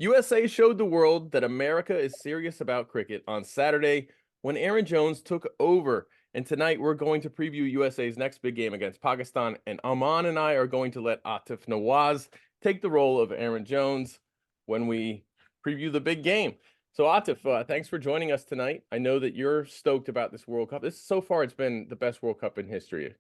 USA showed the world that America is serious about cricket on Saturday when Aaron Jones took over. And tonight we're going to preview USA's next big game against Pakistan. And Aaman and I are going to let Aatif Nawaz take the role of Aaron Jones when we preview the big game. So Aatif, thanks for joining us tonight. I know that you're stoked about this World Cup. So far, it's been the best World Cup in history.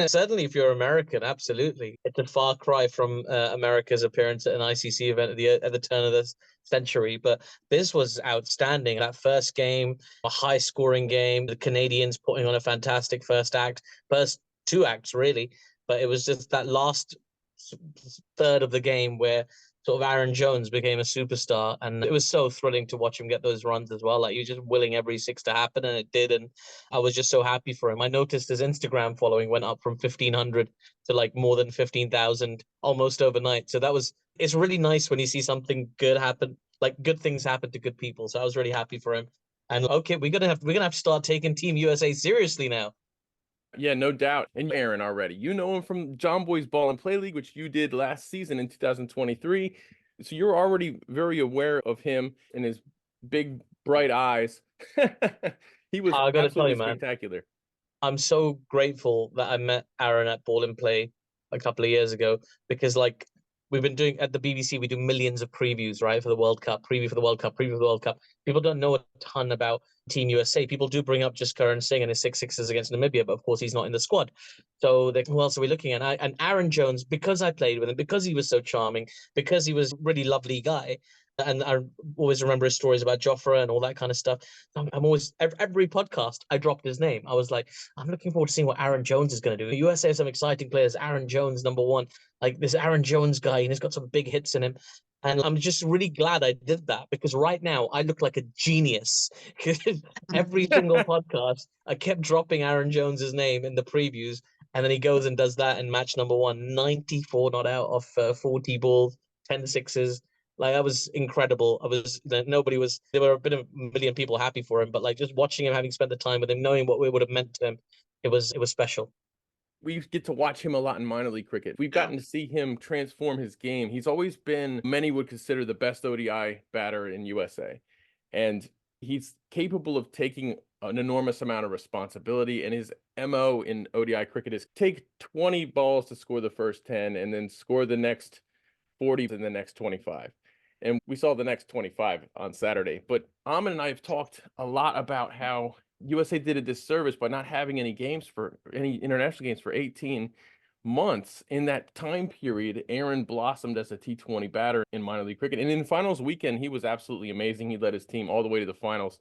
Certainly, if you're American, absolutely. It's a far cry from America's appearance at an ICC event at the turn of the century. But this was outstanding. That first game, a high scoring game, the Canadians putting on a fantastic first two acts, really. But it was just that last third of the game where sort of Aaron Jones became a superstar, and it was so thrilling to watch him get those runs as well. Like, you just willing every six to happen, and it did. And I was just so happy for him. I noticed his Instagram following went up from 1,500 to like more than 15,000 almost overnight. So it's really nice when you see something good happen, like good things happen to good people. So I was really happy for him. And okay, we're gonna have to start taking Team USA seriously now. Yeah, no doubt. And Aaron already. You know him from John Boy's Ball and Play League, which you did last season in 2023. So you're already very aware of him and his big, bright eyes. He was I gotta tell absolutely you, man, spectacular. I'm so grateful that I met Aaron at Ball and Play a couple of years ago because, like, we've been doing at the BBC, we do millions of previews, right, for the World Cup, preview for the World Cup, preview for the World Cup. People don't know a ton about Team USA. People do bring up just Karan Singh and his six sixes against Namibia, but of course he's not in the squad. So who else are we looking at? And Aaron Jones, because I played with him, because he was so charming, because he was a really lovely guy, and I always remember his stories about Jofra and all that kind of stuff. I'm always every podcast I dropped his name. I was like, I'm looking forward to seeing what Aaron Jones is going to do. The USA have some exciting players. Aaron Jones, number one, like this Aaron Jones guy, and he's got some big hits in him. And I'm just really glad I did that because right now I look like a genius. Every single podcast, I kept dropping Aaron Jones's name in the previews, and then he goes and does that in match number one, 94 not out of 40 balls, 10 sixes. Like, that was incredible. Nobody was, there were a bit of a million people happy for him, but like just watching him, having spent the time with him, knowing what it would have meant to him, it was special. We get to watch him a lot in minor league cricket. We've Yeah. gotten to see him transform his game. He's always been, many would consider the best ODI batter in USA. And he's capable of taking an enormous amount of responsibility. And his MO in ODI cricket is take 20 balls to score the first 10 and then score the next 40 in the next 25. And we saw the next 25 on Saturday. But Amin and I have talked a lot about how USA did a disservice by not having any international games for 18 months. In that time period, Aaron blossomed as a T20 batter in minor league cricket. And in finals weekend, he was absolutely amazing. He led his team all the way to the finals.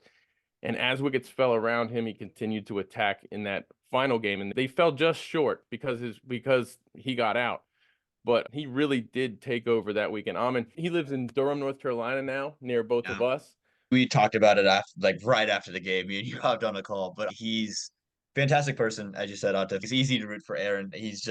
And as wickets fell around him, he continued to attack in that final game. And they fell just short because he got out. But he really did take over that weekend. Amin, he lives in Durham, North Carolina now, near both of Yeah. us. We talked about it after, like right after the game. Me and you hopped on a call, but he's a fantastic person, as you said, Atif. It's easy to root for Aaron. He's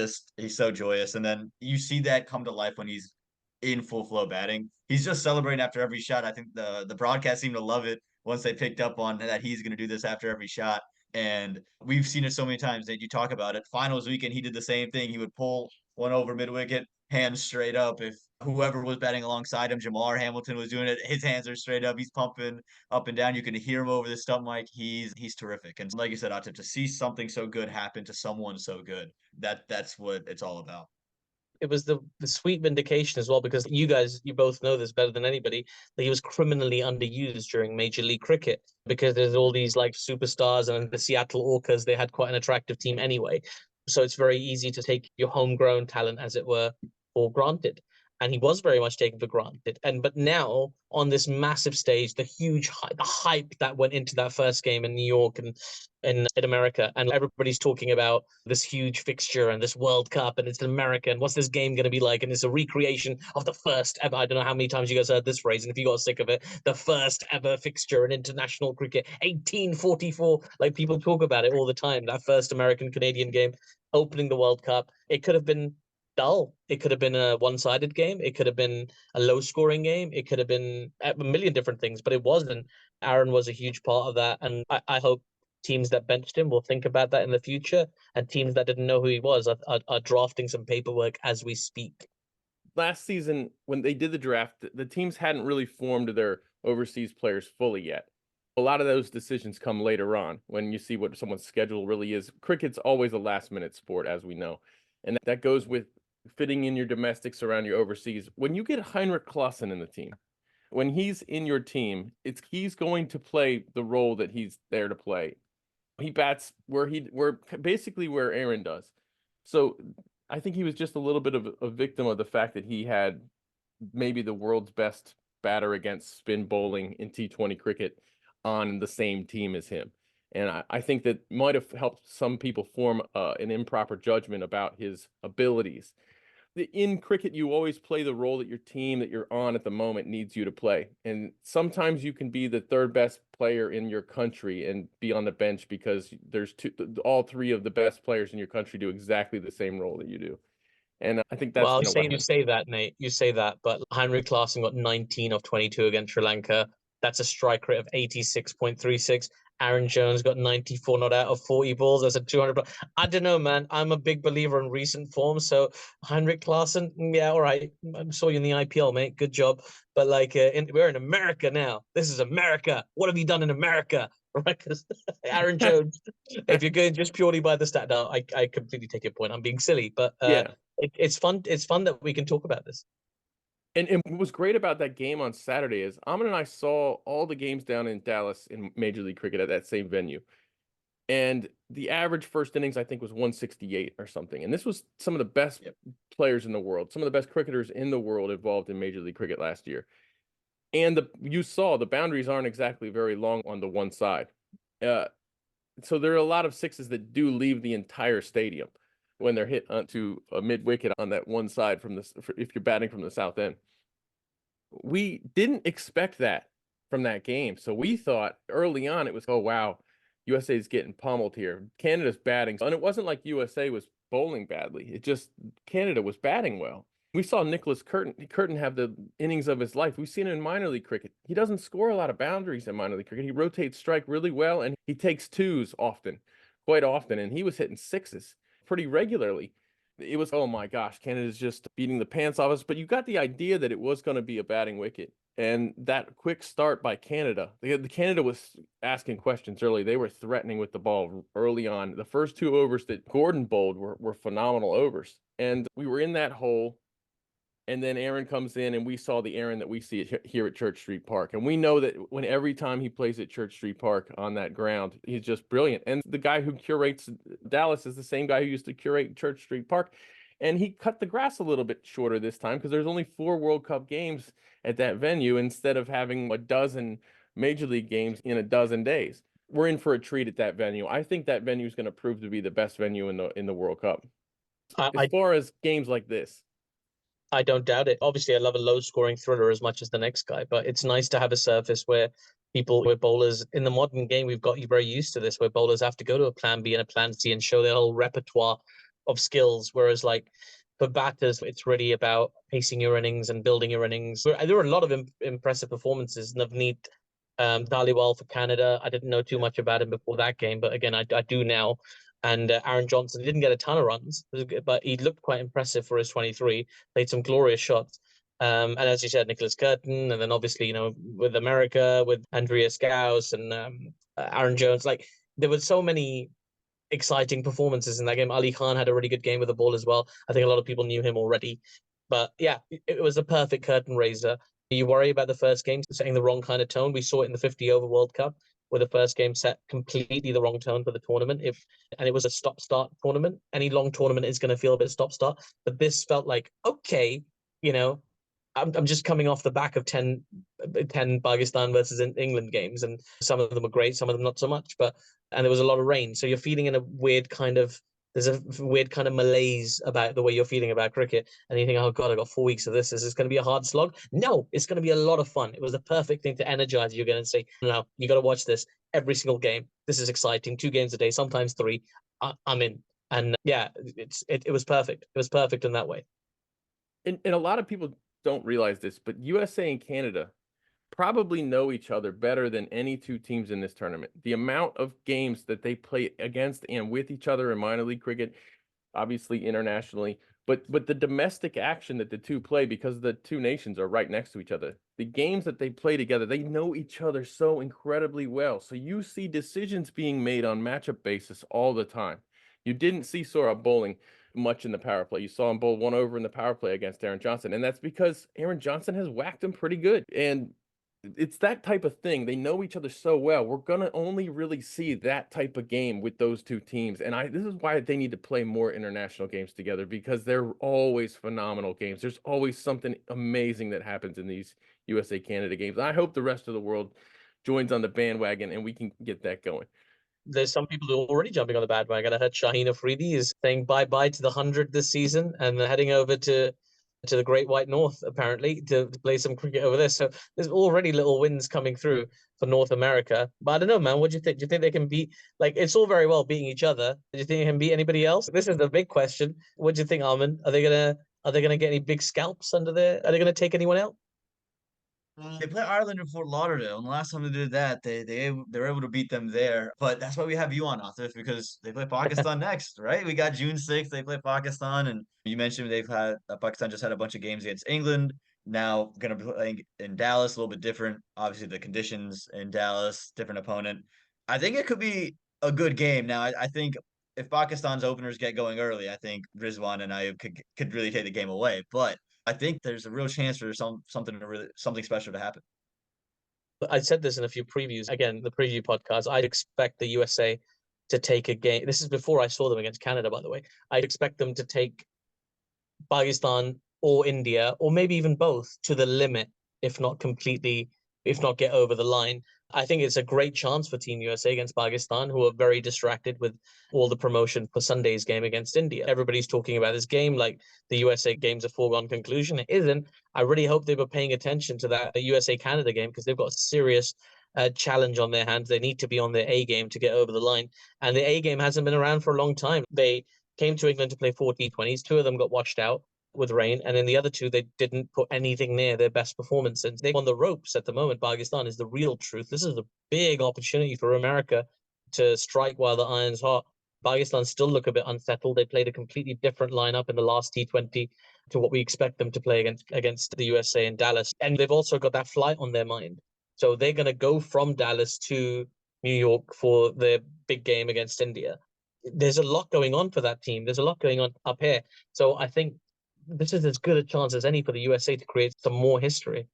so joyous, and then you see that come to life when he's in full flow batting. He's just celebrating after every shot. I think the broadcast seemed to love it once they picked up on that he's going to do this after every shot. And we've seen it so many times that you talk about it. Finals weekend, he did the same thing. He would pull one over mid wicket, hands straight up. If whoever was batting alongside him, Jamar Hamilton was doing it, his hands are straight up. He's pumping up and down. You can hear him over the stump mic. He's terrific. And like you said, Atif, to see something so good happen to someone so good, that's what it's all about. It was the sweet vindication as well, because you both know this better than anybody, that he was criminally underused during Major League Cricket because there's all these like superstars, and the Seattle Orcas, they had quite an attractive team anyway. So it's very easy to take your homegrown talent, as it were, for granted. And he was very much taken for granted. But now on this massive stage, the hype that went into that first game in New York and in America, and everybody's talking about this huge fixture and this World Cup, and it's America, and what's this game going to be like? And it's a recreation of the first ever. I don't know how many times you guys heard this phrase, and if you got sick of it, the first ever fixture in international cricket, 1844. Like, people talk about it all the time. That first American Canadian game opening the World Cup. It could have been dull. It could have been a one-sided game. It could have been a low-scoring game. It could have been a million different things, but it wasn't. Aaron was a huge part of that, and I hope teams that benched him will think about that in the future, and teams that didn't know who he was are drafting some paperwork as we speak. last season when they did the draft, the teams hadn't really formed their overseas players fully yet. A lot of those decisions come later on when you see what someone's schedule really is. Cricket's always a last-minute sport, as we know, and that goes with fitting in your domestics around your overseas. When you get Heinrich Klaassen in the team, when he's in your team, he's going to play the role that he's there to play. He bats where basically where Aaron does. So I think he was just a little bit of a victim of the fact that he had maybe the world's best batter against spin bowling in T20 cricket on the same team as him. And I think that might have helped some people form an improper judgment about his abilities. In cricket, you always play the role that your team that you're on at the moment needs you to play. And sometimes you can be the third best player in your country and be on the bench because there's all three of the best players in your country do exactly the same role that you do. And I think that's Well, kind of what you say that, Nate. You say that, but Heinrich Klaassen got 19 of 22 against Sri Lanka. That's a strike rate of 86.36. Aaron Jones got 94 not out of 40 balls. That's a 200. I don't know, man. I'm a big believer in recent form. So Heinrich Klaassen, yeah, all right. I saw you in the IPL, mate. Good job. But like, we're in America now. This is America. What have you done in America? Right? Because Aaron Jones, if you're going just purely by the stat, now, I completely take your point. I'm being silly, but yeah. it's fun. It's fun that we can talk about this. And what was great about that game on Saturday is Amon and I saw all the games down in Dallas in Major League Cricket at that same venue. And the average first innings, I think, was 168 or something. And this was some of the best players in the world, some of the best cricketers in the world involved in Major League Cricket last year. And you saw the boundaries aren't exactly very long on the one side. So there are a lot of sixes that do leave the entire stadium when they're hit onto a mid wicket on that one side if you're batting from the south end. We didn't expect that from that game. So we thought early on it was, oh, wow, USA's getting pummeled here. Canada's batting. And it wasn't like USA was bowling badly. It just Canada was batting well. We saw Nicholas Curtin have the innings of his life. We've seen it in minor league cricket. He doesn't score a lot of boundaries in minor league cricket. He rotates strike really well, and he takes twos often, quite often, and he was hitting sixes pretty regularly. It was, oh my gosh, Canada's just beating the pants off us. But you got the idea that it was going to be a batting wicket. And that quick start by Canada, the Canada was asking questions early. They were threatening with the ball early on. The first two overs that Gordon bowled were phenomenal overs. And we were in that hole. And then Aaron comes in, and we saw the Aaron that we see here at Church Street Park. And we know that every time he plays at Church Street Park on that ground, he's just brilliant. And the guy who curates Dallas is the same guy who used to curate Church Street Park. And he cut the grass a little bit shorter this time because there's only 4 World Cup games at that venue instead of having a dozen Major League games in a dozen days. We're in for a treat at that venue. I think that venue is going to prove to be the best venue in the World Cup. As far as games like this. I don't doubt it. Obviously, I love a low-scoring thriller as much as the next guy, but it's nice to have a surface where bowlers in the modern game, we've got you very used to this, where bowlers have to go to a plan B and a plan C and show their whole repertoire of skills. Whereas, like for batters, it's really about pacing your innings and building your innings. There were a lot of impressive performances. Navneet Dhaliwal for Canada. I didn't know too much about him before that game, but again, I do now. And Aaron Johnson didn't get a ton of runs, but he looked quite impressive for his 23. Played some glorious shots. And as you said, Nicholas Curtin, and then obviously, with America, with Andreas Gauss and Aaron Jones, like there were so many exciting performances in that game. Ali Khan had a really good game with the ball as well. I think a lot of people knew him already. But yeah, it was a perfect curtain raiser. You worry about the first game setting the wrong kind of tone. We saw it in the 50 over World Cup, where the first game set completely the wrong tone for the tournament. And it was a stop-start tournament. Any long tournament is going to feel a bit stop-start. But this felt like, okay, I'm just coming off the back of 10 Pakistan versus England games, and some of them were great, some of them not so much. And there was a lot of rain, so you're feeling there's a weird kind of malaise about the way you're feeling about cricket, and you think, oh god, I got 4 weeks of this. Is this going to be a hard slog? No, it's going to be a lot of fun. It was the perfect thing to energize you again and say, no, you got to watch this every single game. This is exciting. 2 games a day, sometimes 3. I'm in, and yeah, it was perfect. It was perfect in that way. And a lot of people don't realize this, but USA and Canada probably know each other better than any 2 teams in this tournament. The amount of games that they play against and with each other in minor league cricket, obviously internationally, But the domestic action that the two play, because the two nations are right next to each other, the games that they play together, they know each other so incredibly well. So you see decisions being made on matchup basis all the time. You didn't see Sora bowling much in the power play. You saw him bowl one over in the power play against Aaron Johnson, and that's because Aaron Johnson has whacked him pretty good. And it's that type of thing. They know each other so well. We're gonna only really see that type of game with those two teams. And this is why they need to play more international games together, because they're always phenomenal games. There's always something amazing that happens in these USA Canada games. I hope the rest of the world joins on the bandwagon and we can get that going. There's some people who are already jumping on the bandwagon. I heard Shaheen Afridi is saying bye-bye to the 100 this season and they're heading over to the Great White North, apparently, to play some cricket over there. So there's already little wins coming through for North America. But I don't know, man. What do you think? Do you think they can beat, like, it's all very well beating each other. Do you think they can beat anybody else? This is the big question. What do you think, Aaman? Are they gonna get any big scalps under there? Are they gonna take anyone out? They play Ireland in Fort Lauderdale, and the last time they did that, they were able to beat them there. But that's why we have you on, Aatif, because they play Pakistan next, right? We got June 6th, they play Pakistan, and you mentioned they've had Pakistan just had a bunch of games against England. Now gonna be playing in Dallas, a little bit different. Obviously, the conditions in Dallas, different opponent. I think it could be a good game. Now, I think if Pakistan's openers get going early, I think Rizwan and Ayub could really take the game away. But I think there's a real chance for something special to happen. I said this in a few previews. Again, the preview podcast. I'd expect the USA to take a game. This is before I saw them against Canada, by the way. I'd expect them to take Pakistan or India, or maybe even both, to the limit, if not completely, if not get over the line. I think it's a great chance for Team USA against Pakistan, who are very distracted with all the promotion for Sunday's game against India. Everybody's talking about this game like the USA game's a foregone conclusion. It isn't. I really hope they were paying attention to that USA Canada game, because they've got a serious challenge on their hands. They need to be on their A game to get over the line. And the A game hasn't been around for a long time. They came to England to play 4 T20s. 2 of them got washed out with rain, and in the other 2 they didn't put anything near their best performance, and they on the ropes at the moment. Pakistan is the real truth. This is a big opportunity for America to strike while the iron's hot. Pakistan still look a bit unsettled. They played a completely different lineup in the last T20 to what we expect them to play against the USA in Dallas, and they've also got that flight on their mind. So they're going to go from Dallas to New York for their big game against India. There's a lot going on for that team. There's a lot going on up here. So I think this is as good a chance as any for the USA to create some more history.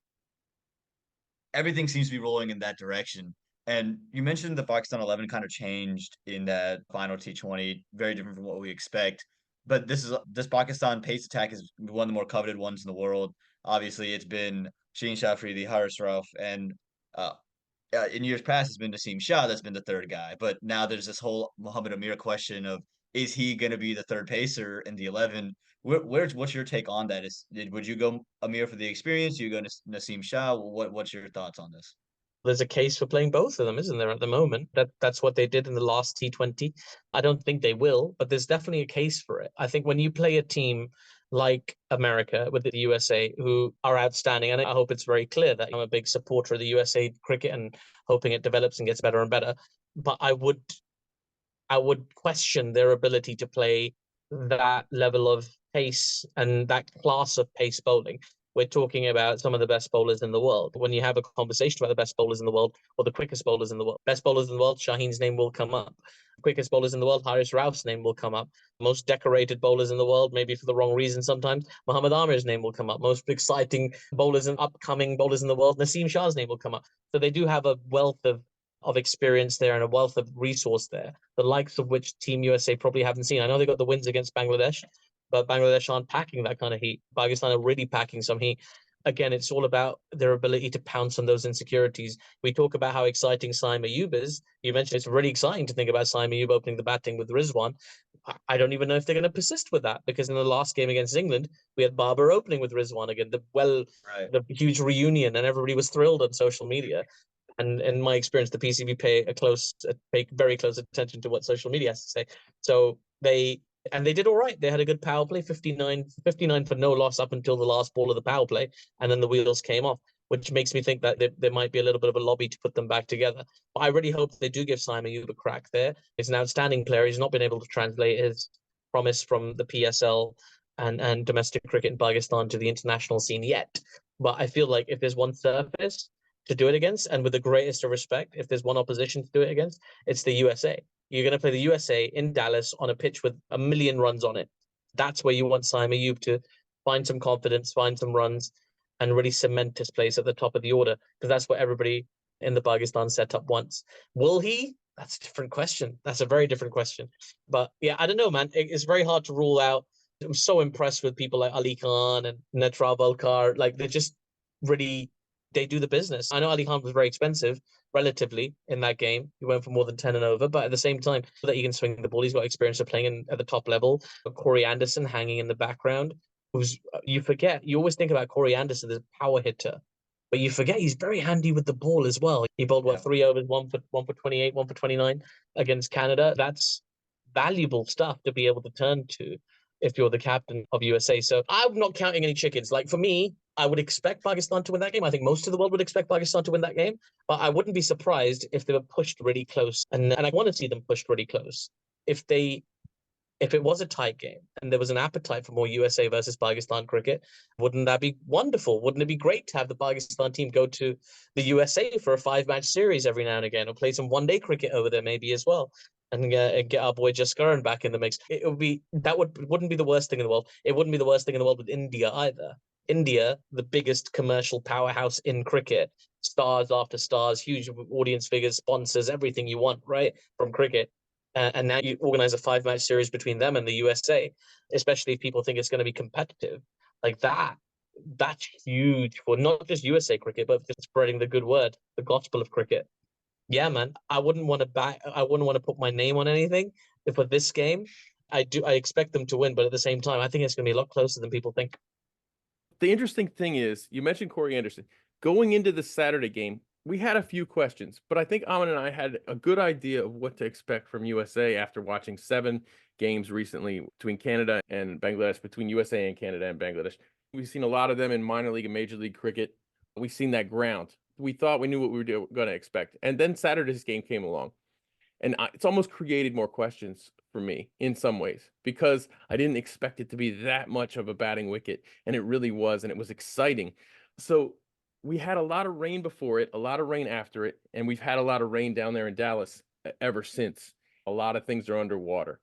Everything seems to be rolling in that direction. And you mentioned the Pakistan 11 kind of changed in that final T20, very different from what we expect. But this Pakistan pace attack is one of the more coveted ones in the world. Obviously, it's been Sheen Shafri, Haris Rauf, and in years past, it's been Naseem Shah that's been the third guy. But now there's this whole Muhammad Amir question of, is he going to be the third pacer in the 11? What's your take on that? Would you go Amir for the experience? Do you go Naseem Shah? What's your thoughts on this? There's a case for playing both of them, isn't there, at the moment? That's what they did in the last T20. I don't think they will, but there's definitely a case for it. I think when you play a team like America with the USA, who are outstanding, and I hope it's very clear that I'm a big supporter of the USA cricket and hoping it develops and gets better and better. But I would question their ability to play that level of pace and that class of pace bowling. We're talking about some of the best bowlers in the world. When you have a conversation about the best bowlers in the world or the quickest bowlers in the world, best bowlers in the world, Shaheen's name will come up. Quickest bowlers in the world, Haris Rauf's name will come up. Most decorated bowlers in the world, maybe for the wrong reason sometimes, Muhammad Amir's name will come up. Most exciting bowlers and upcoming bowlers in the world, Naseem Shah's name will come up. So they do have a wealth of experience there and a wealth of resource there, the likes of which Team USA probably haven't seen. I know they got the wins against Bangladesh, but Bangladesh aren't packing that kind of heat. Pakistan are really packing some heat. Again, it's all about their ability to pounce on those insecurities. We talk about how exciting Saim Ayub is. You mentioned it's really exciting to think about Saim Ayub opening the batting with Rizwan. I don't even know if they're going to persist with that, because in the last game against England, we had Barber opening with Rizwan again. The huge reunion, and everybody was thrilled on social media. And in my experience, the PCB pay very close attention to what social media has to say. So they did all right. They had a good power play, 59 for no loss up until the last ball of the power play, and then the wheels came off, which makes me think that there might be a little bit of a lobby to put them back together. But I really hope they do give Saim Ayub a crack there. He's an outstanding player. He's not been able to translate his promise from the PSL and domestic cricket in Pakistan to the international scene yet. But I feel like if there's one surface to do it against, and with the greatest of respect, if there's one opposition to do it against, it's the USA. You're going to play the USA in Dallas on a pitch with a million runs on it. That's where you want Saim Ayub to find some confidence, find some runs, and really cement his place at the top of the order, because that's what everybody in the Pakistan setup wants. Will he? That's a different question. That's a very different question. But yeah, I don't know, man. It's very hard to rule out. I'm so impressed with people like Ali Khan and Netra Valkar. Like they're just really, they do the business. I know Ali Khan was very expensive relatively in that game. He went for more than 10 and over, but at the same time, that he can swing the ball. He's got experience of playing at the top level. Corey Anderson hanging in the background, who's, you forget, you always think about Corey Anderson as a power hitter, but you forget he's very handy with the ball as well. He bowled what, 3 overs, one for 28, one for 29 against Canada. That's valuable stuff to be able to turn to if you're the captain of USA. So I'm not counting any chickens. Like for me, I would expect Pakistan to win that game. I think most of the world would expect Pakistan to win that game, but I wouldn't be surprised if they were pushed really close. And I want to see them pushed really close. If it was a tight game and there was an appetite for more USA versus Pakistan cricket, wouldn't that be wonderful? Wouldn't it be great to have the Pakistan team go to the USA for a 5-match series every now and again, or play some one-day cricket over there maybe as well, and get our boy Jaskaran back in the mix? It would be, wouldn't be the worst thing in the world. It wouldn't be the worst thing in the world with India either. India, the biggest commercial powerhouse in cricket, stars after stars, huge audience figures, sponsors, everything you want, right, from cricket. And now you organize a 5-match series between them and the USA, especially if people think it's going to be competitive. Like that's huge for not just USA cricket, but for spreading the good word, the gospel of cricket. Yeah, man, I wouldn't want to put my name on anything for this game. I expect them to win, but at the same time, I think it's going to be a lot closer than people think. The interesting thing is, you mentioned Corey Anderson. Going into the Saturday game, we had a few questions, but I think Aaman and I had a good idea of what to expect from USA after watching 7 games recently between Canada and Bangladesh, between USA and Canada and Bangladesh. We've seen a lot of them in minor league and major league cricket. We've seen that ground. We thought we knew what we were going to expect. And then Saturday's game came along. And it's almost created more questions for me in some ways, because I didn't expect it to be that much of a batting wicket, and it really was, and it was exciting. So we had a lot of rain before it, a lot of rain after it, and we've had a lot of rain down there in Dallas ever since. A lot of things are underwater.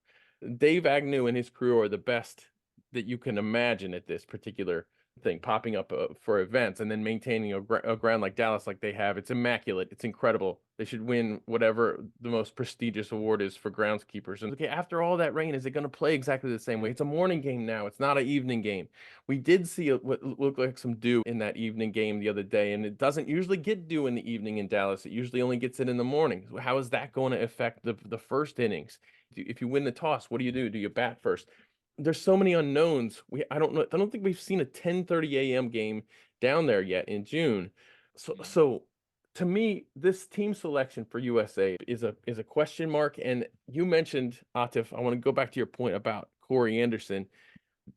Dave Agnew and his crew are the best that you can imagine at this particular thing, popping up for events and then maintaining a ground like Dallas like they have. It's immaculate. It's incredible. They should win whatever the most prestigious award is for groundskeepers. And okay, after all that rain, is it going to play exactly the same way? It's a morning game now. It's not an evening game. We did see what looked like some dew in that evening game the other day, and it doesn't usually get dew in the evening in Dallas. It usually only gets it in the morning. How is that going to affect the first innings? If you win the toss, what do? Do you bat first? There's so many unknowns. I don't know. I don't think we've seen a 10:30 a.m. game down there yet in June. So to me, this team selection for USA is a question mark. And you mentioned, Aatif, I want to go back to your point about Corey Anderson.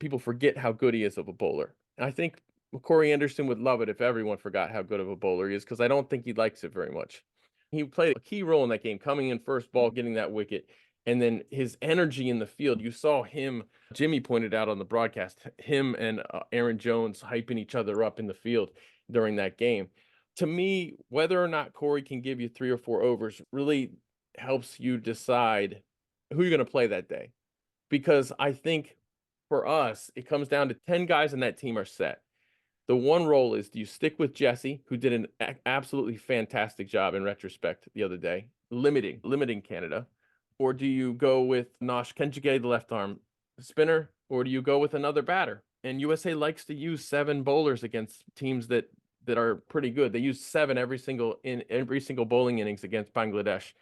People forget how good he is of a bowler. And I think Corey Anderson would love it if everyone forgot how good of a bowler he is, because I don't think he likes it very much. He played a key role in that game, coming in first ball, getting that wicket, and then his energy in the field. You saw him, Jimmy pointed out on the broadcast, him and Aaron Jones hyping each other up in the field during that game. To me, whether or not Corey can give you 3 or 4 overs really helps you decide who you're going to play that day. Because I think for us, it comes down to 10 guys in that team are set. The one role is, do you stick with Jesse, who did an absolutely fantastic job in retrospect the other day, limiting Canada? Or do you go with Nosh Kenjige, the left arm spinner, or do you go with another batter? And USA likes to use 7 bowlers against teams that are pretty good. They use 7 every single bowling innings against Bangladesh.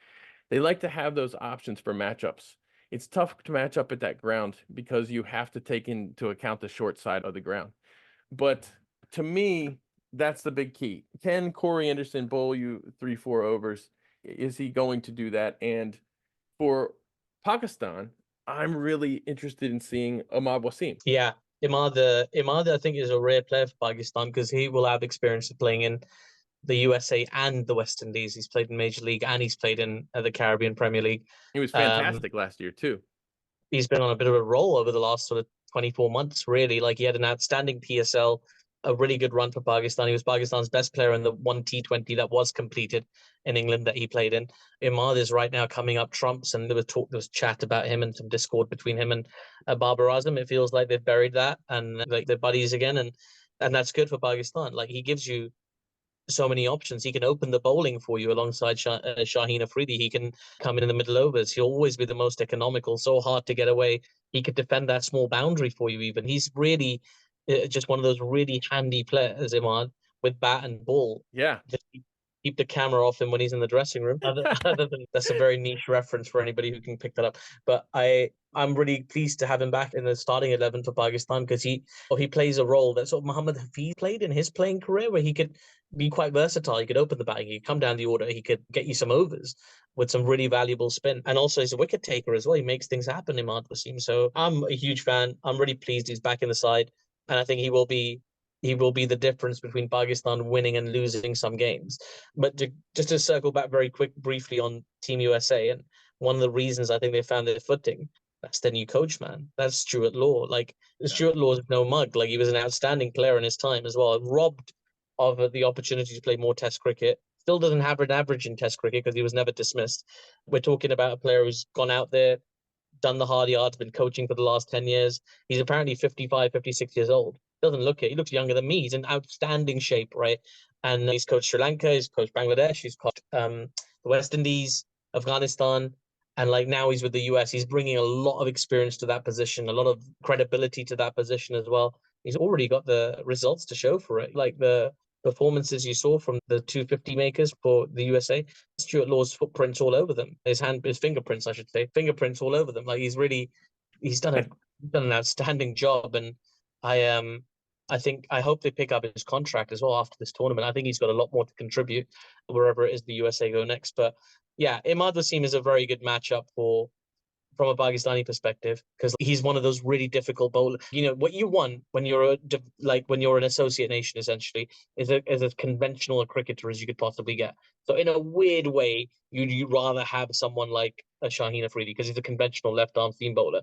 They like to have those options for matchups. It's tough to match up at that ground because you have to take into account the short side of the ground. But to me, that's the big key. Can Corey Anderson bowl you 3-4 overs? Is he going to do that? And for Pakistan, I'm really interested in seeing Ahmad Wasim. Yeah, Imad, I think, is a rare player for Pakistan because he will have experience of playing in the USA and the West Indies. He's played in Major League and he's played in the Caribbean Premier League. He was fantastic last year too. He's been on a bit of a roll over the last sort of 24 months, really. Like, he had an outstanding PSL, a really good run for Pakistan. He was Pakistan's best player in the one T20 that was completed in England that he played in. Imad is right now coming up trumps, and there was chat about him and some discord between him and Babar Azam. It feels like they've buried that and like they're buddies again, and that's good for Pakistan. Like, he gives you so many options. He can open the bowling for you alongside Shaheen Afridi. He can come in the middle overs. He'll always be the most economical, so hard to get away. He could defend that small boundary for you even. He's really just one of those really handy players, Imad, with bat and ball. Yeah. Just keep the camera off him when he's in the dressing room. Other than that's a very niche reference for anybody who can pick that up. But I'm really pleased to have him back in the starting 11 for Pakistan, because he plays a role that sort of Mohammad Hafiz played in his playing career, where he could be quite versatile. He could open the batting, he could come down the order, he could get you some overs with some really valuable spin. And also he's a wicket taker as well. He makes things happen, Imad Wasim. So I'm a huge fan. I'm really pleased he's back in the side. And I think he will be the difference between Pakistan winning and losing some games. But just to circle back very briefly on Team USA, and one of the reasons I think they found their footing, that's their new coach, man. That's Stuart Law. Like, Stuart Law is no mug. Like, he was an outstanding player in his time as well, robbed of the opportunity to play more Test cricket. Still doesn't have an average in Test cricket because he was never dismissed. We're talking about a player who's gone out there, done the hard yards, been coaching for the last 10 years. He's apparently 55, 56 years old. Doesn't look it. He looks younger than me. He's in outstanding shape, right? And he's coached Sri Lanka, he's coached Bangladesh, he's coached the West Indies, Afghanistan, and like now he's with the US. He's bringing a lot of experience to that position, a lot of credibility to that position as well. He's already got the results to show for it. Like the performances you saw from the 250 makers for the USA, Stuart Law's footprints all over them. His fingerprints, I should say, fingerprints all over them. Like, he's done an outstanding job, and I hope they pick up his contract as well after this tournament. I think he's got a lot more to contribute wherever it is the USA go next. But yeah, Imad Wasim is a very good matchup from a Pakistani perspective, because he's one of those really difficult bowlers. You know what you want when you're when you're an associate nation, essentially, is as conventional a cricketer as you could possibly get. So in a weird way, you'd rather have someone like a Shaheen Afridi, because he's a conventional left arm seam bowler,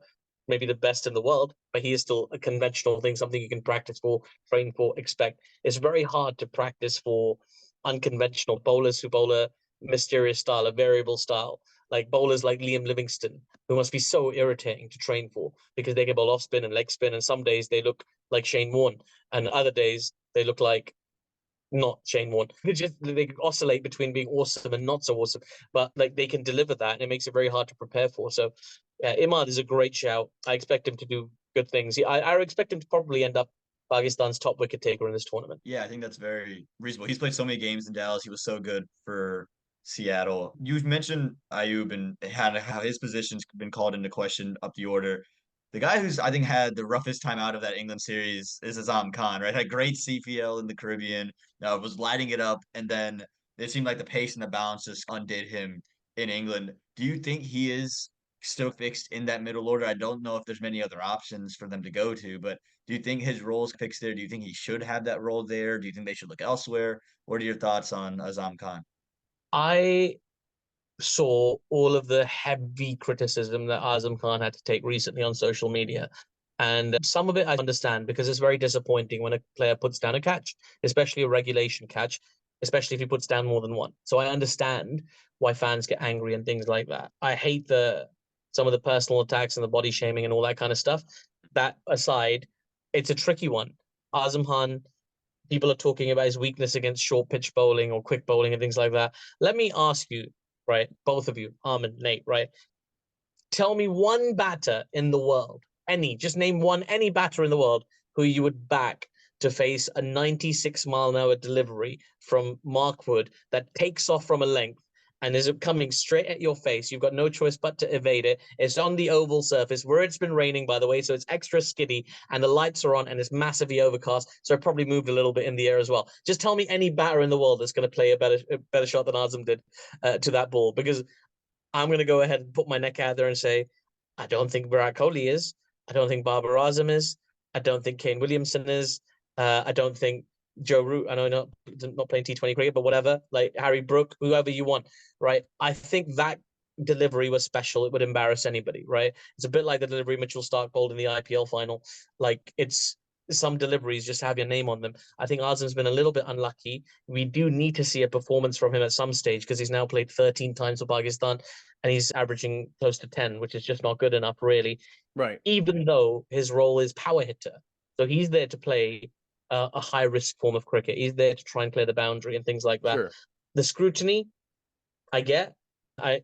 maybe the best in the world, but he is still a conventional thing, something you can practice for, train for, expect. It's very hard to practice for unconventional bowlers who bowl a mysterious style, a variable style, like bowlers like Liam Livingston, who must be so irritating to train for, because they can bowl off spin and leg spin, and some days they look like Shane Warne, and other days they look like not Shane Warne. They oscillate between being awesome and not so awesome, but like they can deliver that, and it makes it very hard to prepare for. So Imad is a great shout. I expect him to do good things. I expect him to probably end up Pakistan's top wicket taker in this tournament. Yeah, I think that's very reasonable. He's played so many games in Dallas. He was so good for Seattle. You mentioned Ayub and how his position's been called into question up the order. The guy who's I think had the roughest time out of that England series is Azam Khan, right? Had great CPL in the Caribbean, was lighting it up, and then it seemed like the pace and the balance just undid him in England. Do you think he is still fixed in that middle order? I don't know if there's many other options for them to go to, but do you think his role's fixed there? Do you think he should have that role there? Do you think they should look elsewhere? What are your thoughts on Azam Khan? I saw all of the heavy criticism that Azam Khan had to take recently on social media. And some of it I understand, because it's very disappointing when a player puts down a catch, especially a regulation catch, especially if he puts down more than one. So I understand why fans get angry and things like that. I hate some of the personal attacks and the body shaming and all that kind of stuff. That aside, it's a tricky one. Azam Khan, people are talking about his weakness against short pitch bowling or quick bowling and things like that. Let me ask you, right, both of you, Aaman, Nate, right? Tell me one batter in the world, just name one, any batter in the world who you would back to face a 96-mile-an-hour delivery from Mark Wood that takes off from a length and is coming straight at your face. You've got no choice but to evade it. It's on the oval surface where it's been raining, by the way, so it's extra skiddy, and the lights are on and it's massively overcast, so it probably moved a little bit in the air as well. Just tell me any batter in the world that's going to play a better shot than Azam did to that ball, because I'm going to go ahead and put my neck out there and say, I don't think Virat Kohli is. I don't think Babar Azam is. I don't think Kane Williamson is. I don't think Joe Root. I know not playing T20 cricket, but whatever. Like Harry Brook, whoever you want, right? I think that delivery was special, it would embarrass anybody, right? It's a bit like the delivery Mitchell Stark bowled in the IPL final. Like, it's some deliveries just have your name on them. I think Azam's been a little bit unlucky. We do need to see a performance from him at some stage because he's now played 13 times for Pakistan and he's averaging close to 10, which is just not good enough, really. Right. Even though his role is power hitter. So he's there to play a high risk form of cricket. He's there to try and clear the boundary and things like that. Sure. The scrutiny, I get,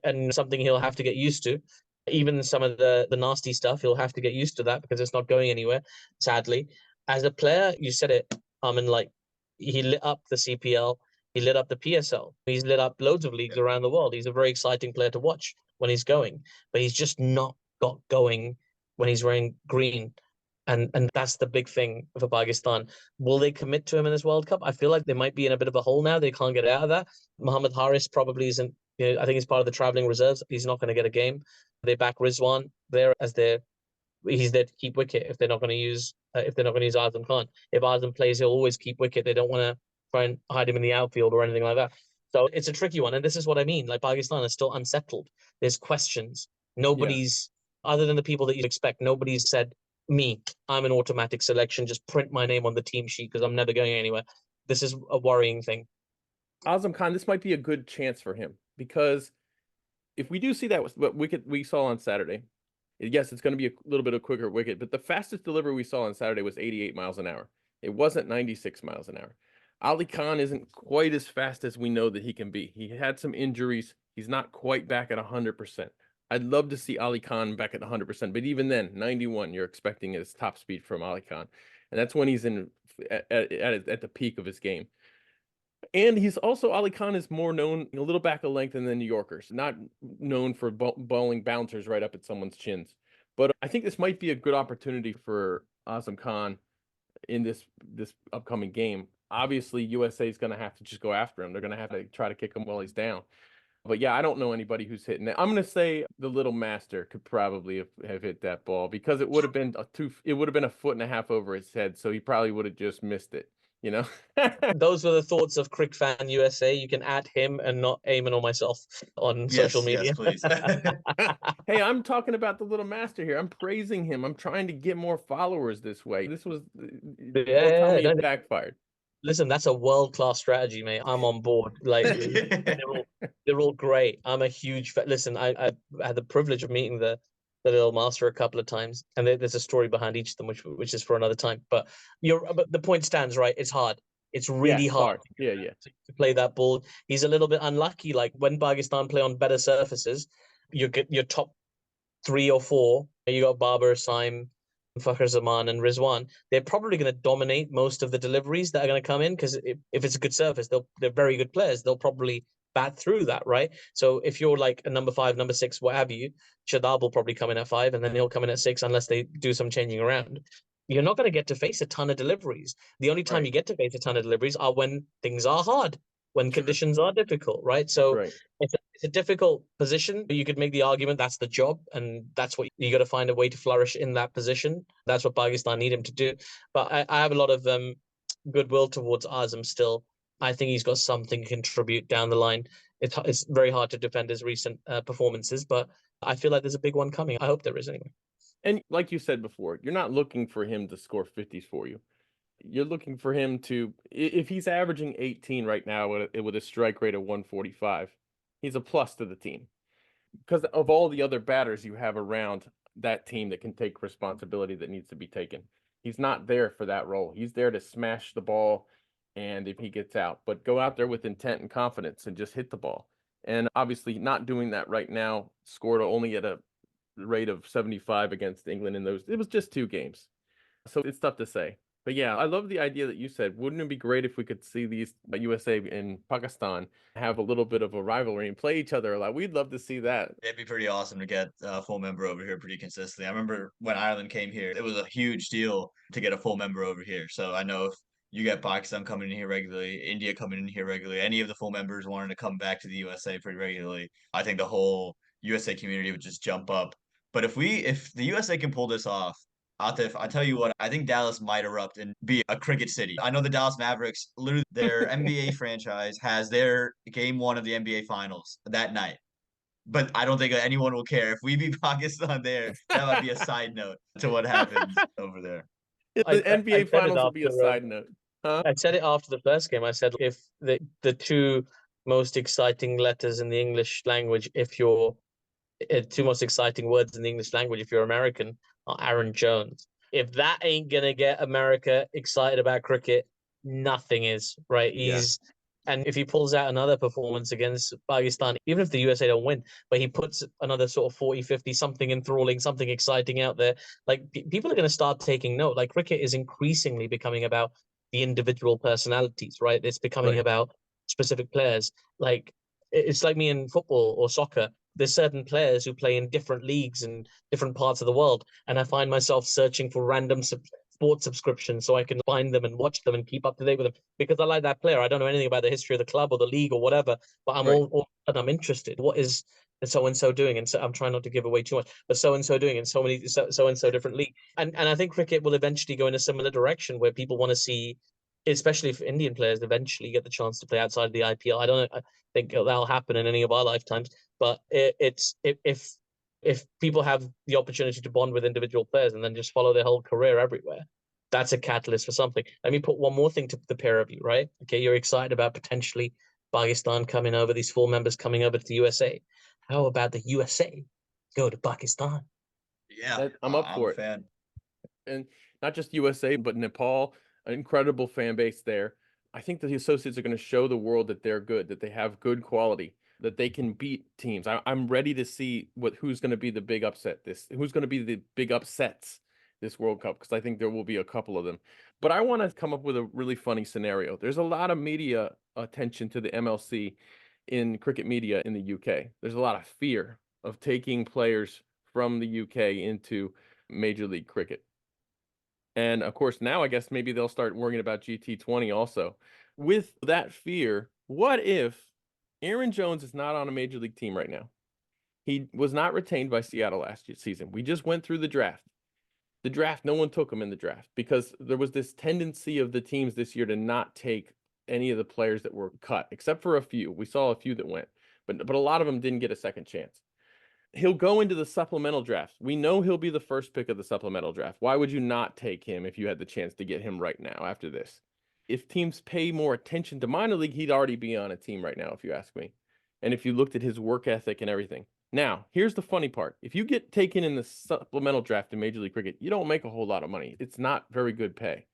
and something he'll have to get used to. Even some of the nasty stuff, he'll have to get used to that because it's not going anywhere, sadly. As a player, you said it, like, he lit up the CPL, he lit up the PSL, he's lit up loads of leagues around the world. He's a very exciting player to watch when he's going, but he's just not got going when he's wearing green. And that's the big thing for Pakistan. Will they commit to him in this World Cup? I feel like they might be in a bit of a hole now. They can't get out of that. Mohammad Haris probably isn't. I think he's part of the traveling reserves. He's not going to get a game. They back Rizwan there as he's there to keep wicket if they're not going to use Azam Khan. If Azam plays, he'll always keep wicket. They don't want to try and hide him in the outfield or anything like that. So it's a tricky one, and this is what I mean. Like, Pakistan is still unsettled. There's questions. Nobody's other than the people that you'd expect. Nobody's said, I'm an automatic selection. Just print my name on the team sheet because I'm never going anywhere. This is a worrying thing. Azam Khan, this might be a good chance for him because if we do see that what wicket we saw on Saturday, yes, it's going to be a little bit of quicker wicket, but the fastest delivery we saw on Saturday was 88 miles an hour. It wasn't 96 miles an hour. Ali Khan isn't quite as fast as we know that he can be. He had some injuries. He's not quite back at 100%. I'd love to see Ali Khan back at 100%, but even then, 91, you're expecting his top speed from Ali Khan. And that's when he's at the peak of his game. And he's also, Ali Khan is more known a little back of length than the New Yorkers, not known for bowling bouncers right up at someone's chins. But I think this might be a good opportunity for Azam Khan in this upcoming game. Obviously, USA is going to have to just go after him. They're going to have to try to kick him while he's down. But yeah, I don't know anybody who's hitting it. I'm going to say the little master could probably have hit that ball because it would have been a foot and a half over his head, so he probably would have just missed it. Those were the thoughts of Crick Fan USA. You can add him and not Aaman or myself on social media. Yes, please. Hey, I'm talking about the little master here. I'm praising him. I'm trying to get more followers this way. This was don't tell me it backfired. Listen, that's a world-class strategy, mate. I'm on board. Like, they're all great. I'm a huge listen. I had the privilege of meeting the little master a couple of times, and there's a story behind each of them, which is for another time. But the point stands, right? It's hard. It's really hard. Yeah. To play that ball. He's a little bit unlucky. Like, when Pakistan play on better surfaces, you get your top 3 or 4. You got Babar, Saim, Fakhar Zaman, and Rizwan. They're probably going to dominate most of the deliveries that are going to come in because if it's a good surface, they're very good players. They'll probably bat through that, right? So if you're like a number 5, number 6, what have you, Shadab will probably come in at 5 and then he'll come in at 6 unless they do some changing around. You're not going to get to face a ton of deliveries. The only time you get to face a ton of deliveries are when things are hard, when conditions are difficult, right? So it's a difficult position. You could make the argument that's the job, and that's what you got to find a way to flourish in that position. That's what Pakistan need him to do. But I have a lot of goodwill towards Azam still. I think he's got something to contribute down the line. It's very hard to defend his recent performances, but I feel like there's a big one coming. I hope there is anyway. And like you said before, you're not looking for him to score 50s for you. You're looking for him to, if he's averaging 18 right now with a strike rate of 145, he's a plus to the team. Because of all the other batters you have around that team that can take responsibility that needs to be taken. He's not there for that role. He's there to smash the ball and if he gets out, but go out there with intent and confidence and just hit the ball. And obviously not doing that right now, scored only at a rate of 75 against England in those. It was just 2 games. So it's tough to say. But yeah, I love the idea that you said. Wouldn't it be great if we could see these USA and Pakistan have a little bit of a rivalry and play each other a lot? We'd love to see that. It'd be pretty awesome to get a full member over here pretty consistently. I remember when Ireland came here, it was a huge deal to get a full member over here. So I know if you get Pakistan coming in here regularly, India coming in here regularly, any of the full members wanting to come back to the USA pretty regularly, I think the whole USA community would just jump up. But if the USA can pull this off, Aatif, I tell you what, I think Dallas might erupt and be a cricket city. I know the Dallas Mavericks, literally their NBA franchise has their game 1 of the NBA Finals that night. but I don't think anyone will care if we beat Pakistan there. That might be a side note to what happens over there. The I NBA said it finals will be a after side note. Huh? I said it after the first game. I said if the two most exciting letters in the English language, if you're two most exciting words in the English language, if you're American, are Aaron Jones. If that ain't gonna get America excited about cricket, nothing is, right? Yeah. And if he pulls out another performance against Pakistan, even if the USA don't win, but he puts another sort of 40, 50, something enthralling, something exciting out there, like people are going to start taking note. Like cricket is increasingly becoming about the individual personalities, right? It's becoming Right. about specific players. Like it's like me in football or soccer. There's certain players who play in different leagues in different parts of the world, and I find myself searching for random sports subscriptions so I can find them and watch them and keep up to date with them because I like that player. I don't know anything about the history of the club or the league or whatever, but I'm Right. all and I'm interested. What is so and so doing? And so I'm trying not to give away too much, but so and so doing in so and so different league. And I think cricket will eventually go in a similar direction where people want to see, especially if Indian players eventually get the chance to play outside of the IPL. I don't know, I think that'll happen in any of our lifetimes, but it's if people have the opportunity to bond with individual players and then just follow their whole career everywhere, that's a catalyst for something. Let me put one more thing to the pair of you, right? Okay, you're excited about potentially Pakistan coming over, these four members coming over to the USA. How about the USA go to Pakistan? Yeah, I'm up I'm a for it. fan. And not just USA, but Nepal, an incredible fan base there. I think the associates are going to show the world that they're good, that they have good quality, that they can beat teams. I'm ready to see who's going to be the big upset who's going to be the big upsets this World Cup, because I think there will be a couple of them. But I want to come up with a really funny scenario. There's a lot of media attention to the MLC in cricket media in the UK. There's a lot of fear of taking players from the UK into Major League Cricket. And of course, now I guess maybe they'll start worrying about GT20 also. With that fear, what if Aaron Jones is not on a major league team right now? He was not retained by Seattle last season. We just went through the draft. The draft, no one took him in the draft because there was this tendency of the teams this year to not take any of the players that were cut, except for a few. We saw a few that went, but a lot of them didn't get a second chance. He'll go into the supplemental draft. We know he'll be the first pick of the supplemental draft. Why would you not take him if you had the chance to get him right now after this? If teams pay more attention to minor league, he'd already be on a team right now, if you ask me. And if you looked at his work ethic and everything. Now, here's the funny part. If you get taken in the supplemental draft in Major League Cricket, you don't make a whole lot of money. It's not very good pay.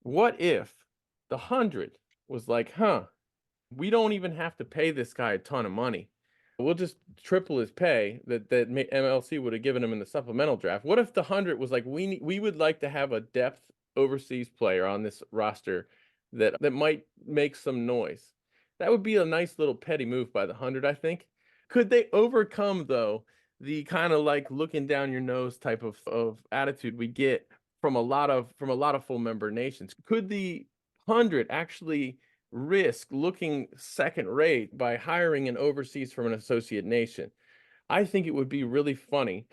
What if the 100 was like, we don't even have to pay this guy a ton of money. We'll just triple his pay that MLC would have given him in the supplemental draft. What if the 100 was like, we would like to have a depth overseas player on this roster that might make some noise? That would be a nice little petty move by the 100, I think. Could they overcome though the kind of like looking down your nose type of attitude we get from a lot of full member nations? Could the 100 actually risk looking second rate by hiring an overseas from an associate nation? I think it would be really funny.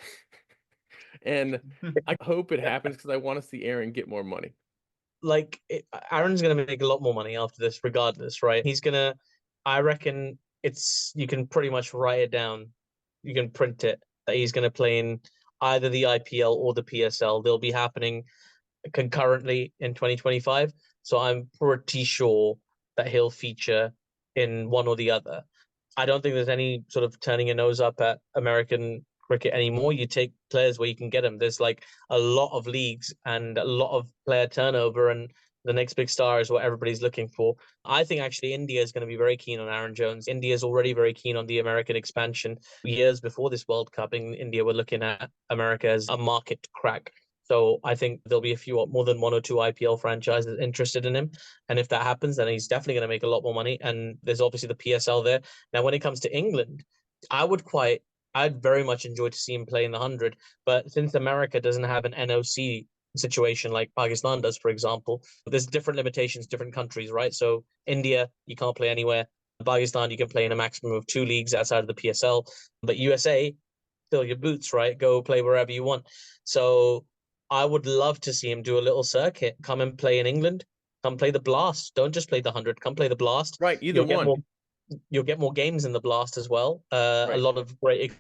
And I hope it happens because I want to see Aaron get more money. Like Aaron's going to make a lot more money after this, regardless, right? I reckon you can pretty much write it down. You can print it that he's going to play in either the IPL or the PSL. They'll be happening concurrently in 2025. So I'm pretty sure that he'll feature in one or the other. I don't think there's any sort of turning your nose up at American cricket anymore. You take players where you can get them. There's like a lot of leagues and a lot of player turnover, and the next big star is what everybody's looking for. I think actually India is going to be very keen on Aaron Jones. India is already very keen on the American expansion. Years before this World Cup, in India were looking at America as a market to crack. So I think there'll be a few more than one or two IPL franchises interested in him. And if that happens, then he's definitely going to make a lot more money. And there's obviously the PSL there. Now, when it comes to England, I'd very much enjoy to see him play in the 100. But since America doesn't have an NOC situation like Pakistan does, for example, there's different limitations, different countries, right? So India, you can't play anywhere. Pakistan, you can play in a maximum of 2 leagues outside of the PSL. But USA, fill your boots, right? Go play wherever you want. So I would love to see him do a little circuit, come and play in England, come play the Blast. Don't just play the 100, come play the Blast. Right, either You'll get more one. you'll get more games in the Blast as well. A Right. lot of great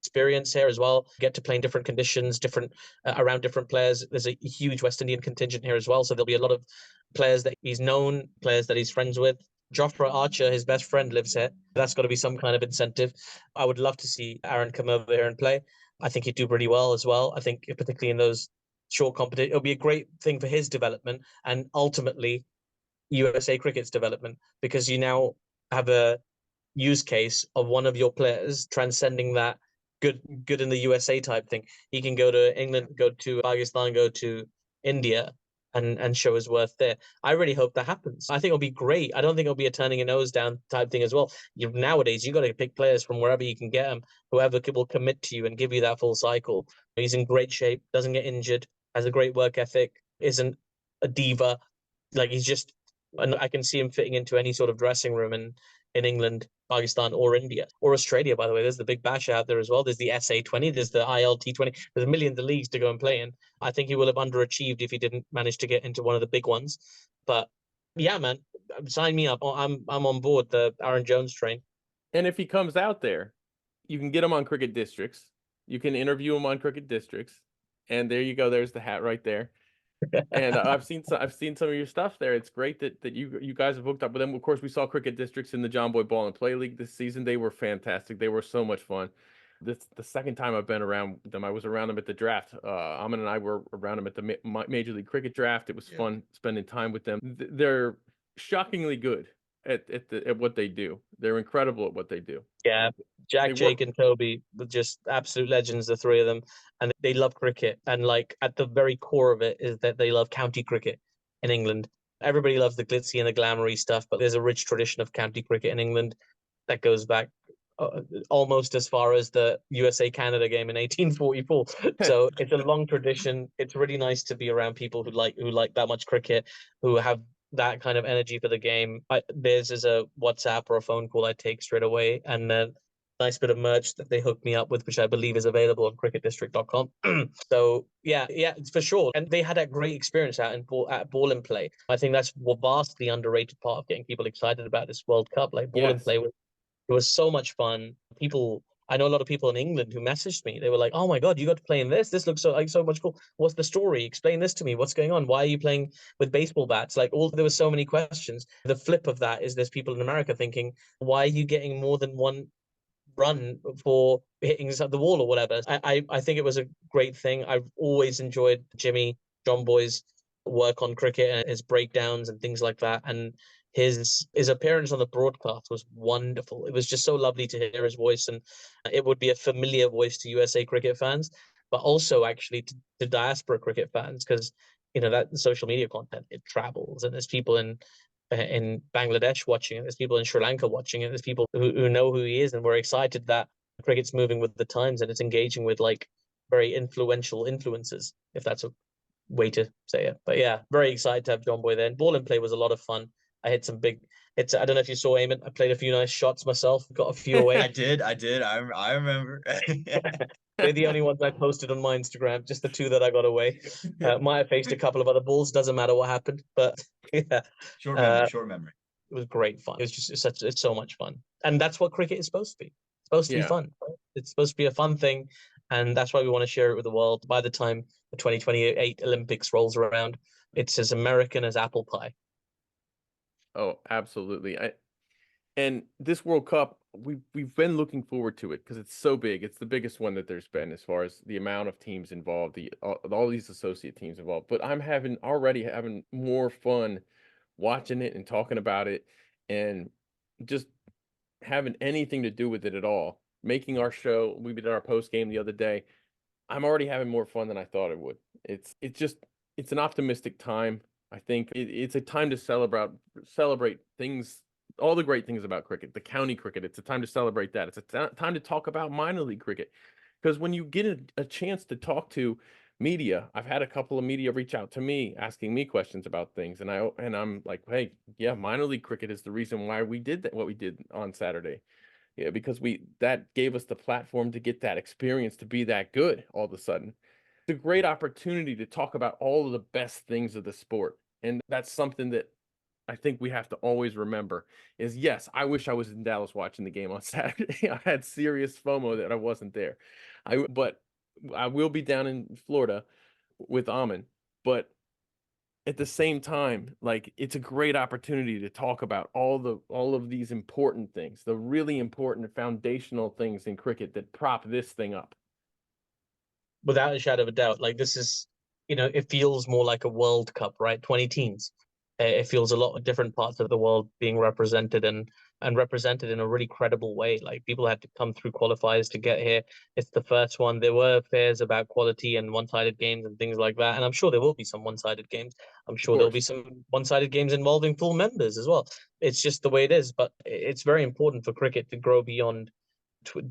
experience here as well. Get to play in different conditions, different around different players. There's a huge West Indian contingent here as well, so there'll be a lot of players that he's known, players that he's friends with. Jofra Archer, his best friend, lives here. That's got to be some kind of incentive. I would love to see Aaron come over here and play. I think he'd do pretty well as well. I think particularly in those short competition, it'll be a great thing for his development and ultimately USA cricket's development, because you now have a use case of one of your players transcending that good in the USA type thing. He can go to England, go to Pakistan, go to India, and show his worth there. I really hope that happens. I think it'll be great. I don't think it'll be a turning a nose down type thing as well. Nowadays, you got to pick players from wherever you can get them, whoever will commit to you and give you that full cycle. He's in great shape, doesn't get injured, has a great work ethic, isn't a diva. Like he's just, and I can see him fitting into any sort of dressing room in England, Pakistan, or India, or Australia, by the way. There's the big bash out there as well. There's the SA20, there's the ILT20. There's millions of leagues to go and play in. I think he will have underachieved if he didn't manage to get into one of the big ones. But yeah, man, sign me up. I'm on board the Aaron Jones train. And if he comes out there, you can get him on Cricket Districts. You can interview him on Cricket Districts. And there you go. There's the hat right there. And I've seen some of your stuff there. It's great that you guys have hooked up with them. Of course, we saw Cricket Districts in the John Boy Ball and Play League this season. They were fantastic. They were so much fun. This the second time I've been around them. I was around them at the draft. Aaman and I were around them at the Major League Cricket draft. It was fun spending time with them. They're shockingly good at what they do. They're incredible at what they do. Yeah, Jack, Jake, and Toby were just absolute legends, the three of them, and they love cricket. And like at the very core of it is that they love county cricket in England. Everybody loves the glitzy and the glamoury stuff, but there's a rich tradition of county cricket in England that goes back almost as far as the USA Canada game in 1844. So it's a long tradition. It's really nice to be around people who like that much cricket, who have that kind of energy for the game. Theirs is a WhatsApp or a phone call I take straight away, and then nice bit of merch that they hooked me up with, which I believe is available on cricketdistrict.com. So yeah, it's for sure. And they had a great experience out at Ball and Play. I think that's a vastly underrated part of getting people excited about this World Cup. Like Ball and Play it was so much fun. I know a lot of people in England who messaged me. They were like, "Oh my God, you got to play in this. This looks so much cool. What's the story? Explain this to me. What's going on? Why are you playing with baseball bats?" There were so many questions. The flip of that is there's people in America thinking, "Why are you getting more than one run for hitting the wall or whatever?" I think it was a great thing. I've always enjoyed John Boy's work on cricket and his breakdowns and things like that. And his appearance on the broadcast was wonderful. It was just so lovely to hear his voice, and it would be a familiar voice to USA cricket fans, but also actually to diaspora cricket fans, because that social media content, it travels, and there's people in Bangladesh watching it, there's people in Sri Lanka watching it, there's people who know who he is, and we're excited that cricket's moving with the times and it's engaging with like very influential influences, if that's a way to say it. But yeah, very excited to have John Boy there. And Ball and Play was a lot of fun. I hit some big hits. I don't know if you saw Eamon. I played a few nice shots myself, got a few away. I did. I remember. They're the only ones I posted on my Instagram, just the two that I got away. Might have faced a couple of other balls, doesn't matter what happened. But yeah. Short memory. It was great fun. It was just it's so much fun. And that's what cricket is supposed to be. It's supposed to be fun. Right? It's supposed to be a fun thing. And that's why we want to share it with the world. By the time the 2028 Olympics rolls around, it's as American as apple pie. Oh, absolutely. And this World Cup, we've been looking forward to it because it's so big. It's the biggest one that there's been as far as the amount of teams involved, all these associate teams involved. But I'm already having more fun watching it and talking about it, and just having anything to do with it at all. Making our show, we did our post game the other day. I'm already having more fun than I thought it would. It's an optimistic time. I think it's a time to celebrate things, all the great things about cricket, the county cricket. It's a time to celebrate that. It's a time to talk about minor league cricket, because when you get a chance to talk to media, I've had a couple of media reach out to me asking me questions about things, and I'm like, hey, yeah, minor league cricket is the reason why we did what we did on Saturday. Yeah, because that gave us the platform to get that experience to be that good all of a sudden. It's a great opportunity to talk about all of the best things of the sport. And that's something that I think we have to always remember is, yes, I wish I was in Dallas watching the game on Saturday. I had serious FOMO that I wasn't there. But I will be down in Florida with Aaman. But at the same time, like, it's a great opportunity to talk about all of these important things, the really important foundational things in cricket that prop this thing up. Without a shadow of a doubt. Like this is, it feels more like a World Cup, right? 20 teams. It feels a lot of different parts of the world being represented and represented in a really credible way. Like people had to come through qualifiers to get here. It's the first one. There were fears about quality and one-sided games and things like that. And I'm sure there will be some one-sided games. I'm Of sure there'll be course. some one-sided games involving full members as well. It's just the way it is. But it's very important for cricket to grow beyond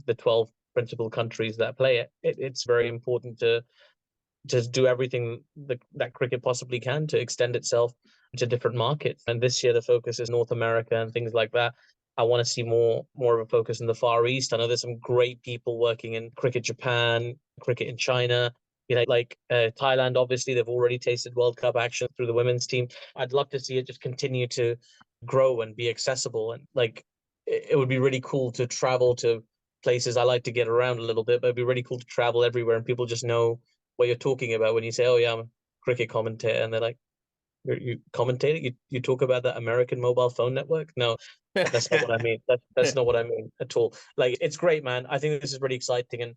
the 12 principal countries that play it. It's very important to do everything that cricket possibly can to extend itself to different markets. And this year the focus is North America and things like that. I want to see more of a focus in the Far East. I know there's some great people working in cricket Japan, cricket in China, like Thailand. Obviously, they've already tasted World Cup action through the women's team. I'd love to see it just continue to grow and be accessible. And like, it would be really cool to travel to places. I like to get around a little bit, but it'd be really cool to travel everywhere and people just know what you're talking about when you say, "Oh yeah, I'm a cricket commentator," and they're like, "You commentate it? You talk about that American mobile phone network?" No, that's not what I mean. That's not what I mean at all. Like it's great, man. I think this is really exciting, and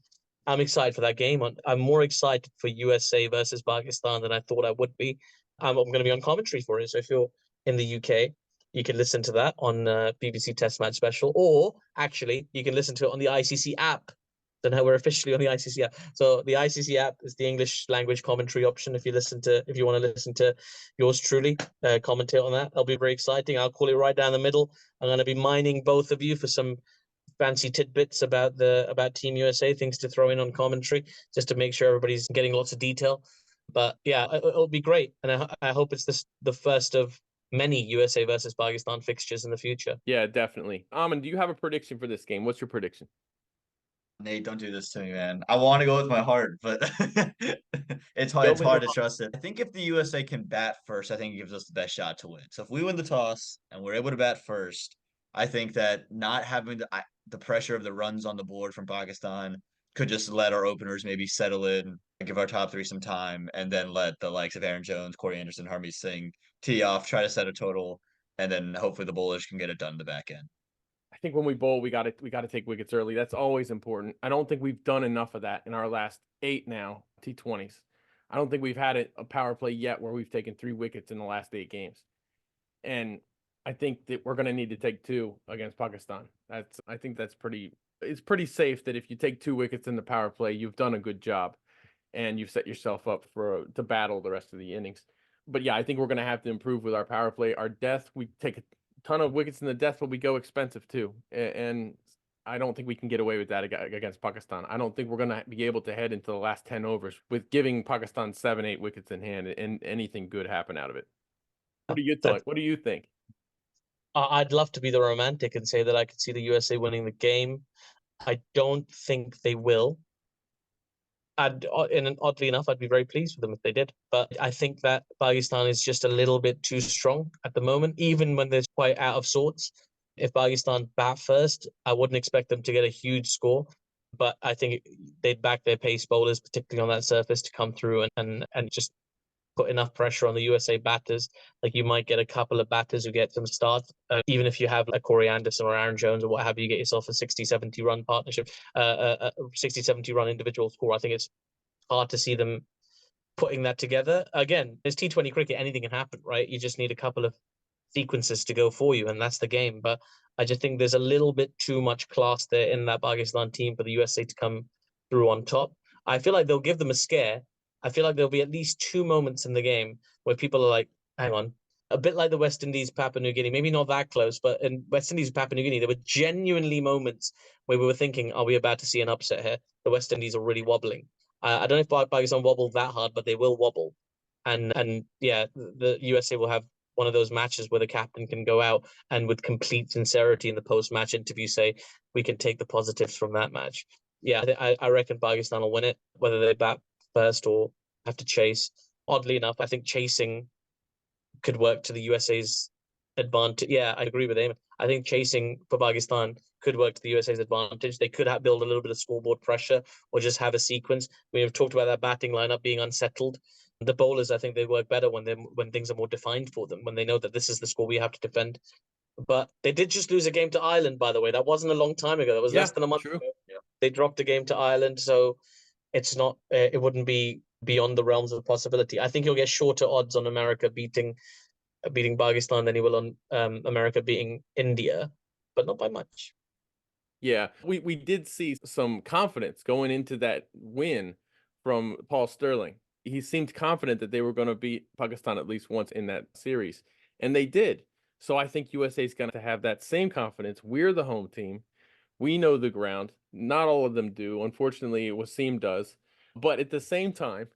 I'm excited for that game. I'm more excited for USA versus Pakistan than I thought I would be. I'm going to be on commentary for it. So if you're in the UK, you can listen to that on BBC Test Match Special, or actually you can listen to it on the ICC app. So now we're officially on the ICC app. So the ICC app is the English language commentary option. If you want to listen to yours truly commentate on that, that'll be very exciting. I'll call it right down the middle. I'm going to be mining both of you for some fancy tidbits about Team USA, things to throw in on commentary, just to make sure everybody's getting lots of detail. But yeah, it'll be great, and I hope it's the first of many USA versus Pakistan fixtures in the future. Yeah, definitely. Aman, do you have a prediction for this game? What's your prediction? Nate, don't do this to me, man. I want to go with my heart, but it's hard. Go It's with hard your to trust it. I think if the USA can bat first, I think it gives us the best shot to win. So if we win the toss and we're able to bat first, I think that not having the pressure of the runs on the board from Pakistan could just let our openers maybe settle in, give our top three some time, and then let the likes of Aaron Jones, Corey Anderson, Harmeet Singh tee off, try to set a total, and then hopefully the bowlers can get it done in the back end. I think when we bowl, we got to take wickets early. That's always important. I don't think we've done enough of that in our last 8 now T20s. I don't think we've had a power play yet where we've taken 3 wickets in the last 8 games. And I think that we're going to need to take 2 against Pakistan. I think it's pretty safe that if you take 2 wickets in the power play, you've done a good job and you've set yourself up to battle the rest of the innings. But yeah, I think we're going to have to improve with our power play. Our death, we take a ton of wickets in the death, but we go expensive too. And I don't think we can get away with that against Pakistan. I don't think we're going to be able to head into the last 10 overs with giving Pakistan 7, 8 wickets in hand and anything good happen out of it. What do you think? What do you think? I'd love to be the romantic and say that I could see the USA winning the game. I don't think they will. And oddly enough, I'd be very pleased with them if they did. But I think that Pakistan is just a little bit too strong at the moment, even when they're quite out of sorts. If Pakistan bat first, I wouldn't expect them to get a huge score. But I think they'd back their pace bowlers, particularly on that surface, to come through and just put enough pressure on the USA batters. Like you might get a couple of batters who get some starts. Even if you have a Corey Anderson or Aaron Jones or what have you, get yourself a 60, 70 run partnership, a 60, 70 run individual score. I think it's hard to see them putting that together. Again, it's T20 cricket, anything can happen, right? You just need a couple of sequences to go for you, and that's the game. But I just think there's a little bit too much class there in that Pakistan team for the USA to come through on top. I feel like they'll give them a scare. I feel like there'll be at least 2 moments in the game where people are like, hang on, a bit like the West Indies, Papua New Guinea, maybe not that close, but in West Indies, Papua New Guinea, there were genuinely moments where we were thinking, are we about to see an upset here? The West Indies are really wobbling. I don't know if Pakistan wobble that hard, but they will wobble. And yeah, the USA will have one of those matches where the captain can go out and with complete sincerity in the post-match interview say, we can take the positives from that match. Yeah, I reckon Pakistan will win it, whether they bat first or have to chase. Oddly enough, I think chasing could work to the USA's advantage. Yeah, I agree with Aaman. I think chasing for Pakistan could work to the USA's advantage. They could have build a little bit of scoreboard pressure or just have a sequence. We have talked about that batting lineup being unsettled. The bowlers, I think they work better when things are more defined for them, when they know that this is the score we have to defend. But they did just lose a game to Ireland, by the way. That wasn't a long time ago. That was less than a month true. ago. Yeah. They dropped a game to Ireland, so it's not. It wouldn't be beyond the realms of possibility. I think you'll get shorter odds on America beating Pakistan than you will on America beating India, but not by much. Yeah, we did see some confidence going into that win from Paul Sterling. He seemed confident that they were going to beat Pakistan at least once in that series, and they did. So I think USA is going to have that same confidence. We're the home team. We know the ground. Not all of them do. Unfortunately, Wasim does. But at the same time,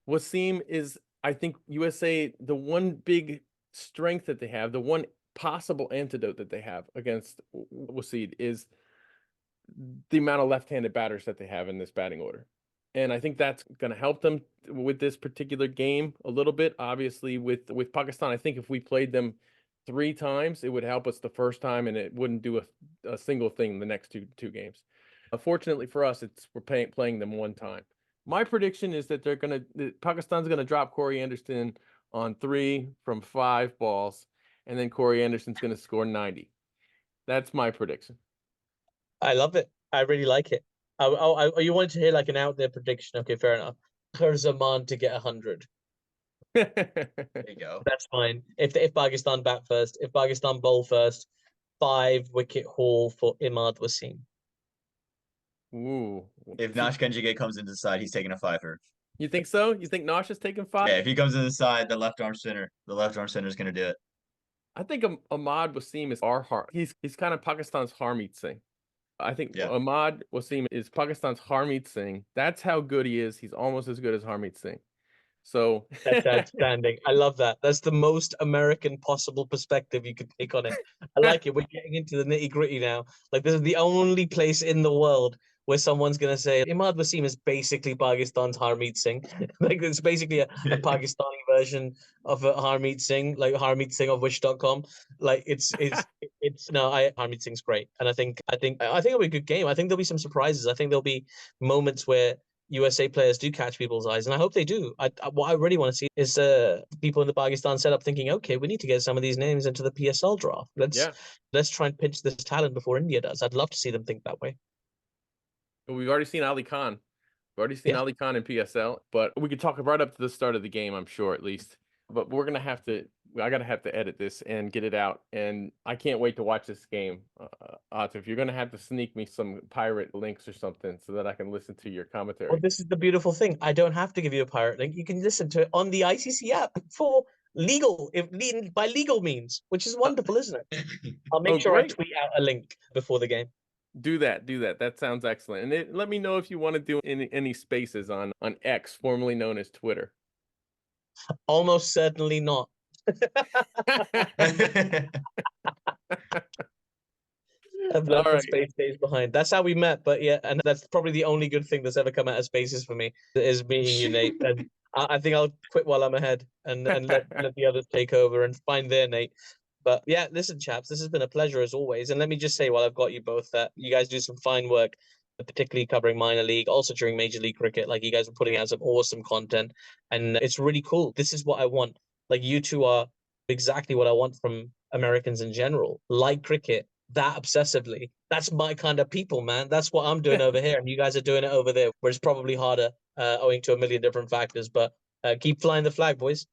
Wasim is, I think, USA, the one big strength that they have, the one possible antidote that they have against Wasim is the amount of left-handed batters that they have in this batting order. And I think that's going to help them with this particular game a little bit. Obviously, with Pakistan, I think if we played them 3 times, it would help us the first time, and it wouldn't do a single thing the next two games. Fortunately for us, we're playing them 1 time. My prediction is that Pakistan's gonna drop Corey Anderson on 3 from 5 balls, and then Corey Anderson's gonna score 90. That's my prediction. I love it. I really like it. You wanted to hear like an out there prediction? Okay, fair enough. Zaman to get 100. There you go. That's fine. If Pakistan bat first, if Pakistan bowl first, 5-wicket haul for Imad Wasim. Ooh. If Nash Kenjige comes into the side, he's taking a 5-er. You think so? You think Nosh is taking 5? Yeah, if he comes in the side, the left arm center is going to do it. I think Ahmad Wasim is our He's kind of Pakistan's Harmeet Singh. I think Ahmad Wasim is Pakistan's Harmeet Singh. That's how good he is. He's almost as good as Harmeet Singh. So that's outstanding. I love that. That's the most American possible perspective you could take on it. I like it. We're getting into the nitty gritty now. Like this is the only place in the world where someone's gonna say Imad Wasim is basically Pakistan's Harmeet Singh. Like it's basically a Pakistani version of a Harmeet Singh, like Harmeet Singh of Wish.com. Like Harmeet Singh's great, and I think it'll be a good game. I think there'll be some surprises. I think there'll be moments where USA players do catch people's eyes, and I hope they do. What I really want to see is people in the Pakistan setup thinking, okay, we need to get some of these names into the PSL draft. Let's try and pinch this talent before India does. I'd love to see them think that way. We've already seen Ali Khan. We've already seen Ali Khan in PSL, but we could talk right up to the start of the game, I'm sure, at least. But I gotta have to edit this and get it out, and I can't wait to watch this game. Aatif, you're gonna have to sneak me some pirate links or something so that I can listen to your commentary. Well, this is the beautiful thing. I don't have to give you a pirate link. You can listen to it on the ICC app for by legal means, which is wonderful, isn't it? I'll make sure I tweet out a link before the game. Do that. That sounds excellent. And let me know if you want to do any spaces on X, formerly known as Twitter. Almost certainly not. I've left the space days behind. That's how we met, but yeah, and that's probably the only good thing that's ever come out of spaces for me is meeting you, Nate. And I think I'll quit while I'm ahead and let the others take over and find their Nate. But yeah, listen, chaps, this has been a pleasure as always. And let me just say, while I've got you both, that you guys do some fine work, particularly covering minor league, also during Major League Cricket. Like you guys are putting out some awesome content, and it's really cool. This is what I want. Like you two are exactly what I want from Americans in general. Like cricket that obsessively. That's my kind of people, man. That's what I'm doing over here, and you guys are doing it over there, where it's probably harder, owing to a million different factors. But keep flying the flag, boys.